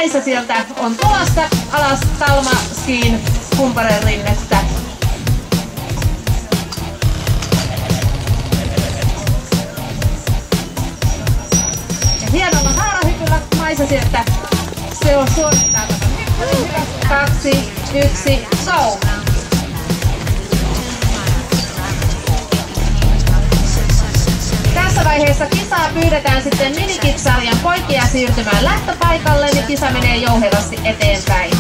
Maisa sieltä on tulossa alas Talma Skiin kumparen rinnettä. Ja hienolla haarahypyllä Maisa sieltä se on suorittaa hyppyrin. 2, 1, go! Tässä vaiheessa kisaa pyydetään sitten Minikids-sarjan poikia siirtymään lähtöpaikalle, niin kisa menee jouhevasti eteenpäin.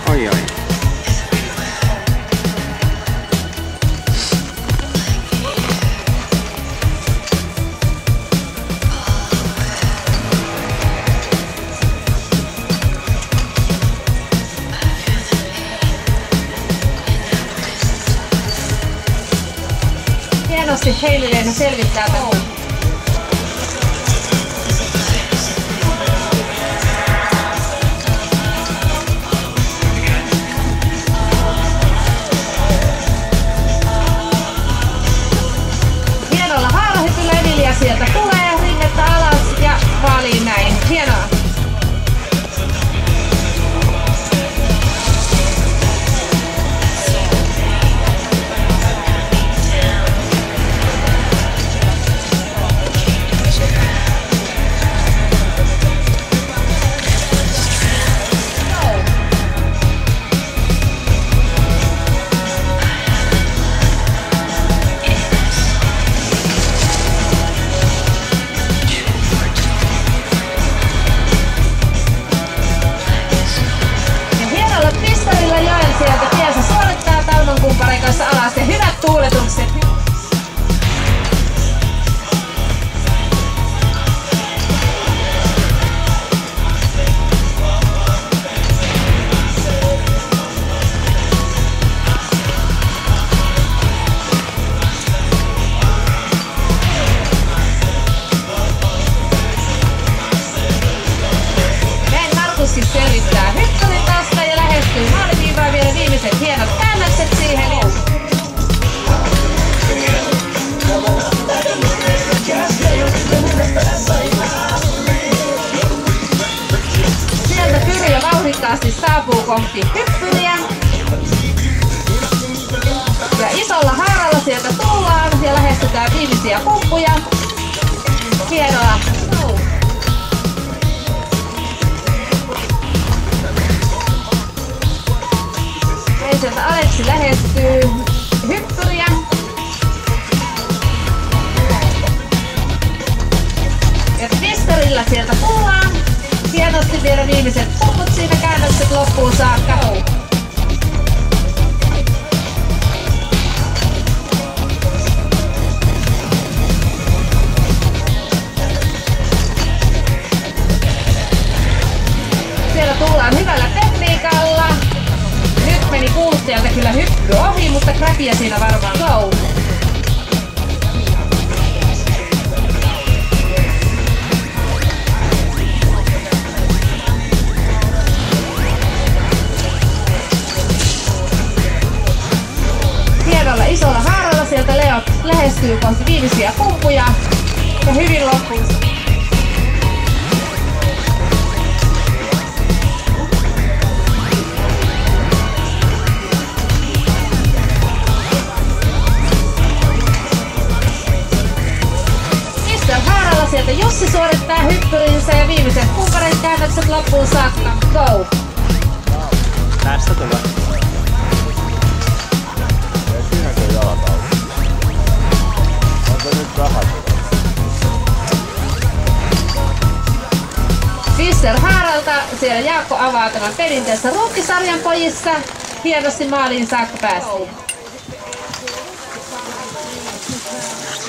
Oi oi. Hienosti Heili-Leena selvittää tämän. Hienolla haarahypyllä Emilia sieltä tulee rinnettä alas ja maaliin näin. Hienoa! Sieltä tiensä suorittaa Talman kumparin kanssa alas ja hyvät tuuletukset. Näin Markuskin selvittää hyppyrin tästä ja lähestyy maaliviivaa vielä viimeiset hienot käännökset siihen. Sieltä Pyriö vauhdikkaasti saapuu kohti hyppyriä. Ja isolla haaralla sieltä tullaan ja lähestytään viimeisiä pumppuja. Hienoa! Sieltä Aleksi lähestyy hyppyriä. Ja Twisterillä sieltä tullaan. Hienosti vielä viimeiset pumput siinä käännökset loppuun saakka. Siellä tullaan hyvällä tekniikalla. Nyt meni kuuluttajalta kyllä hyppy ohi, mutta crapia siinä varmaan go. Hienolla isolla haaralla sieltä Leot lähestyy kohti viimeisiä pumppuja ja hyvin loppuun. Sieltä Jussi suorittaa hyppyrinsä ja viimeiset kumparit käännökset loppuun saakka. Go! Tästä tulee. Ei siinäkö jalat auki? On se nyt vähän? Fischer haaralta. Siellä Jaakko avaa tämän perinteessä ruukkisarjan pojissa. Hienosti maaliin saakka päästiin.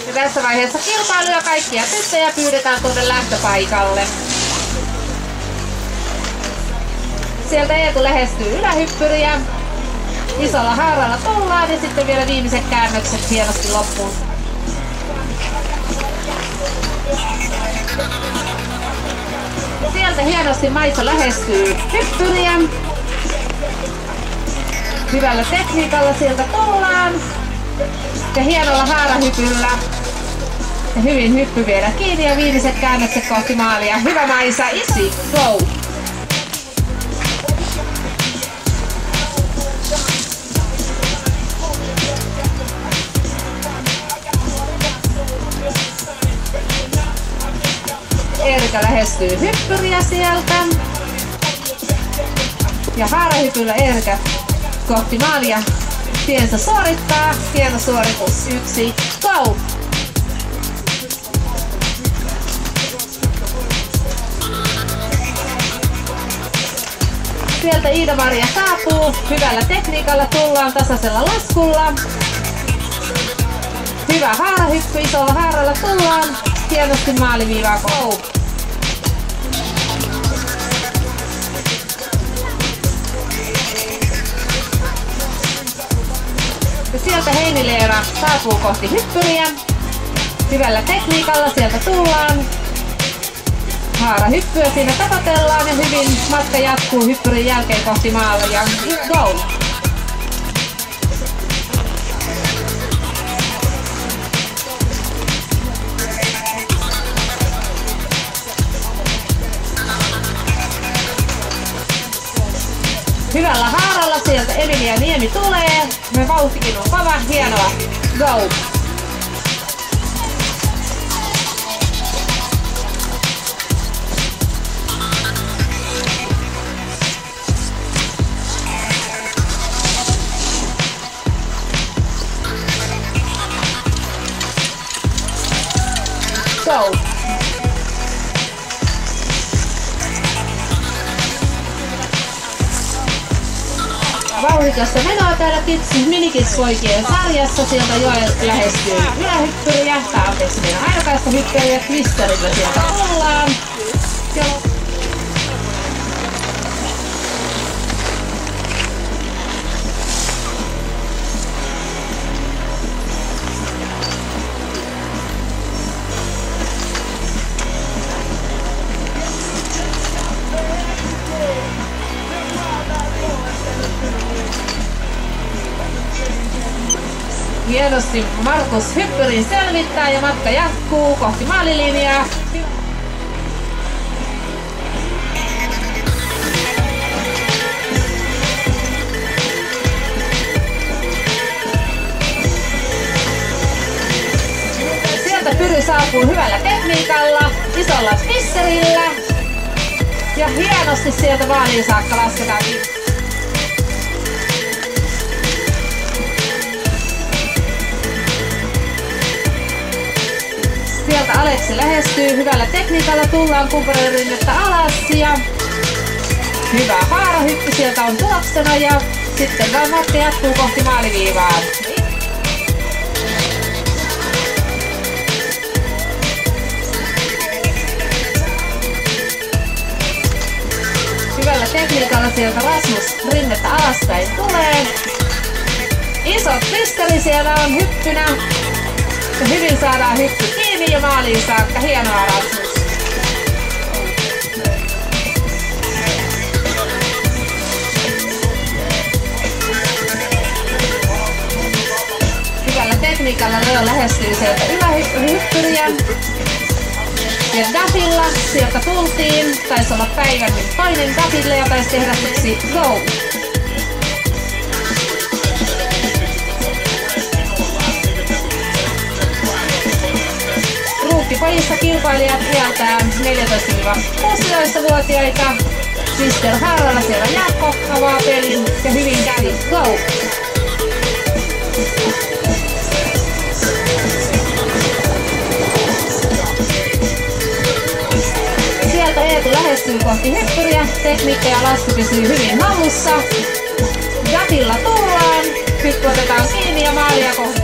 Ja tässä vaiheessa kilpailuja kaikkia tyttöjä pyydetään tuonne lähtöpaikalle. Sieltä Eetu lähestyy ylähyppyriä. Isolla haaralla tullaan ja sitten vielä viimeiset käännökset hienosti loppuun. Sieltä hienosti Maisa lähestyy hyppyriä. Hyvällä tekniikalla sieltä tullaan. Ja hienolla haarahypyllä Ja hyvin hyppy vielä kiinni ja viimeiset käännökset kohti maalia. Hyvä Maisa, isi, go! Erika lähestyy hyppyriä sieltä. Ja haarahypyllä Erika kohti maalia. Tiensä suorittaa. Hieno suoritus. 1, go! Sieltä Iida-Maria saapuu. Hyvällä tekniikalla tullaan tasaisella laskulla. Hyvä haarahyppy. Isolla haaralla tullaan. Hienosti maaliviivaa, go! Ja sieltä Heini-Leena saapuu kohti hyppyriä. Hyvällä tekniikalla sieltä tullaan. Haarahyppyä siinä tapotellaan ja hyvin matka jatkuu hyppyrin jälkeen kohti maalia. Go! Hyvällä haaralla sieltä Emilia Niemi tulee. Me vauhtikin on kova, hienoa. Go! Go! Vauhdikasta menoa täällä minikids-poikien sarjassa. Sieltä Joel lähestyy ylähyppyriä. Anteeksi, meidän ainokaista hyppyriä. Twisterillä sieltä ollaan. Hienosti Markus hyppyrin selvittää ja matka jatkuu kohti maalilinjaa. Sieltä Pyry saapuu hyvällä tekniikalla, isolla pisserillä ja hienosti sieltä maaliin saakka lasketaan. Sieltä Aleksi lähestyy. Hyvällä tekniikalla tullaan kumppanirinnettä alas ja hyvä haarahyppy sieltä on tuloksena ja sitten vaan matka jatkuu kohti maaliviivaa. Hyvällä tekniikalla sieltä Rasmus rinnettä alaspäin tulee. Iso pisteli siellä on hyppynä. Ja hyvin saadaan hyppy kiinni ja maaliin saakka. Hienoa, Rasmus. Hyvällä tekniikalla Leo lähestyy sieltä ylähyppyriä. Ja Dafilla sieltä tultiin. Taisi olla päivän toinen Dafille ja taisi tehdä yksi go. Pojissa kilpailijat iältään 14–16-vuotiaita. Sister Harralla siellä Jaakko avaa pelin ja hyvin kävi. Go! Sieltä Eetu lähestyy kohti hyppyriä. Tekniikka ja lasku pysyy hyvin hallussa. Gatilla tullaan. Hyppy otetaan kiinni ja maalia kohti.